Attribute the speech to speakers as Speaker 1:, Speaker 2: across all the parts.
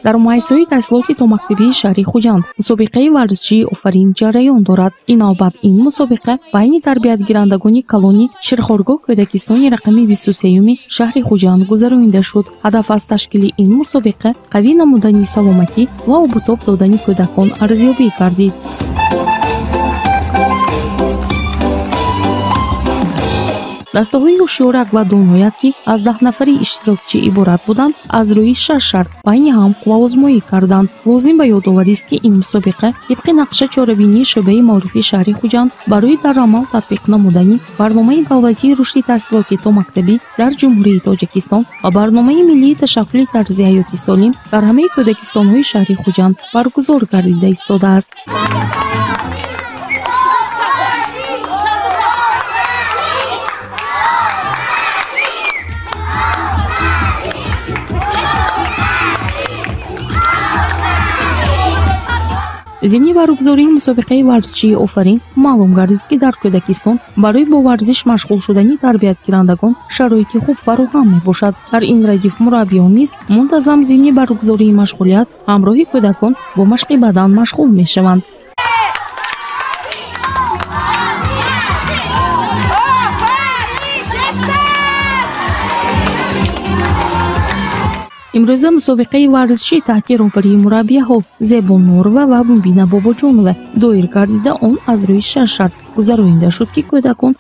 Speaker 1: дар муассисаҳои таҳсилоти томактабии шаҳри Хуҷанд мусобиқаи варзишии офарин ҷараён дорад. Инобат ин мусобиқа байни тарбиятгирандагони калони Ширхоргоҳ Кӯдакистони рақами 23-юми шаҳри Хуҷанд гузаронида шуд. Ҳадаф аз ташкили ин мусобиқа қавӣ намудани саломатӣ ва обутоб додани кӯдакон арзёбӣ гардид. дастаҳои ҳушёрак ва донояк ки аз 10 нафари иштирокчӣ иборат буданд, аз рӯи 6 шарт байни ҳам қувваозмоӣ карданд. Лозим ба ёдоварист ки ин мусобиқа тибқи нақша чорабинии шӯъбаи маърифи шаҳри Хуҷанд барои дар амал татбиқ намудани барномаи давлатии рушди таҳсилоти томактабӣ дар ҷумҳурии Тоҷикистон ва барномаи миллии ташаккули тарзи ҳаёти солим дар ҳамаи кӯдакистонҳои шаҳри Хуҷанд баргузор гардида истодааст. зимни баргузории мусобиқаи варзишии офарин маълум гардид ки дар Кӯдакистон барои бо варзиш машғул шудани тарбиятгирандагон шароити хуб фароҳам мебошад. дар ин радиф мураббиён низ мунтазам зимни баргузории машғулият ҳамроҳи кӯдакон бо машқи бадан машғул мешаванд. имрӯза мусобиқаи варзишӣ таҳти роҳбарии мураббияҳо Зебо Нурова ва Мубина Бобоҷонова доир гардида он аз рӯи 6 шарт гузаронида шуд ки кӯдакон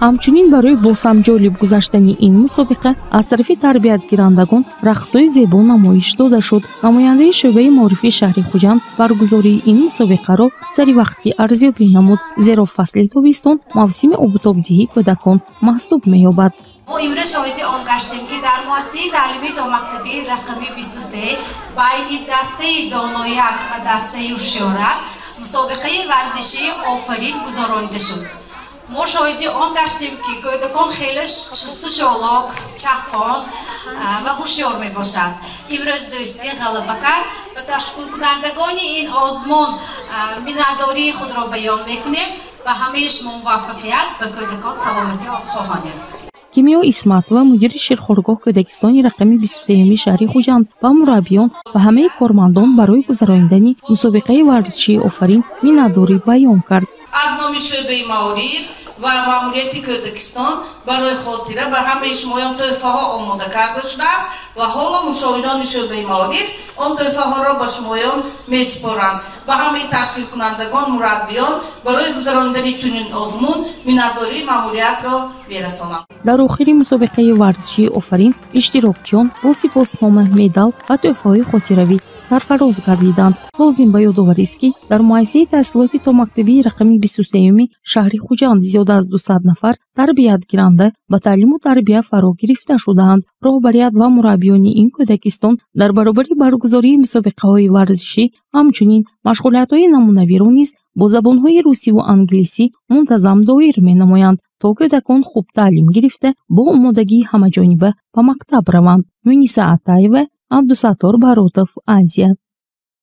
Speaker 1: ҳамчунин барои босамҷолиб гузаштани ин мусобиқа аз тарафи тарбиятгирандагон рақсҳои зебо намоиш дода шуд. намояндаи шӯъбаи маърифи шаҳри Хуҷанд баргузории ин мусобиқаро саривақтӣ арзёбӣ намуд, зеро фасли тобистон мавсими обутобдиҳии кӯдакон маҳсуб меёбад.
Speaker 2: мо имрӯз шоҳиди он гаштем ки дар муассисаи таълимии томактабии рақами 23 байни дастаи донояк ва дастаи ҳушёрак мусобиқаи варзишии офарин гузаронида шуд. мо шоҳиди он гаштем ки кӯдакон хеле чусту чолок, чахқон ва ҳушёр мебошанд. имрӯз дӯстӣ ғалаба кард ва ташкилкунандагони ин озмун миннатдории худро баён мекунем ва ҳамаи шумо муваффақият ба кӯдакон саломатӣ хоҳонем.
Speaker 1: Кимиё Исматова, мудири Ширхоргоҳ Кӯдакистони рақами 23-юми шаҳри Хуҷанд ва мураббиён ва ҳамаи кормандон барои гузарондани мусобиқаи варзишии офарин миннатдорӣ баён кард.
Speaker 3: аз номи шӯъбаи маориф ва маъмурияти Кӯдакистон барои хотира ба ҳамаи шумоён тӯҳфаҳо омода карда шудааст ва ҳоло мушовирони шӯъбаи маориф он тӯҳфаҳоро ба шумоён месупоранд. ба ҳамаи ташкилкунандагон, мураббиён барои гузарондани чунин озмун миннатдории маъмуриятро мерасонам.
Speaker 1: дар охири мусобиқаи варзишии офарин иштирокчиён бо сипоснома, медал ва тӯҳфаҳои хотиравӣ сарфароз гардиданд. лозим ба ёдоварист ки дар муассисаи таҳсилоти томактабии рақами 23-юми шаҳри Хуҷанд зиёда аз 200 нафар тарбиятгиранда ба таълиму тарбия фаро гирифта шудаанд. роҳбарият ва мураббиёни ин Кӯдакистон дар баробари баргузории мусобиқаҳои варзишӣ ҳамчунин машғулиятҳои намунавиро низ бо забонҳои русиву англисӣ мунтазам доир менамоянд, то кӯдакон хуб таълим гирифта бо омодагии ҳамаҷониба ба мактаб раванд. Муниса Атаева, Абдусаттор Баротов, Азия.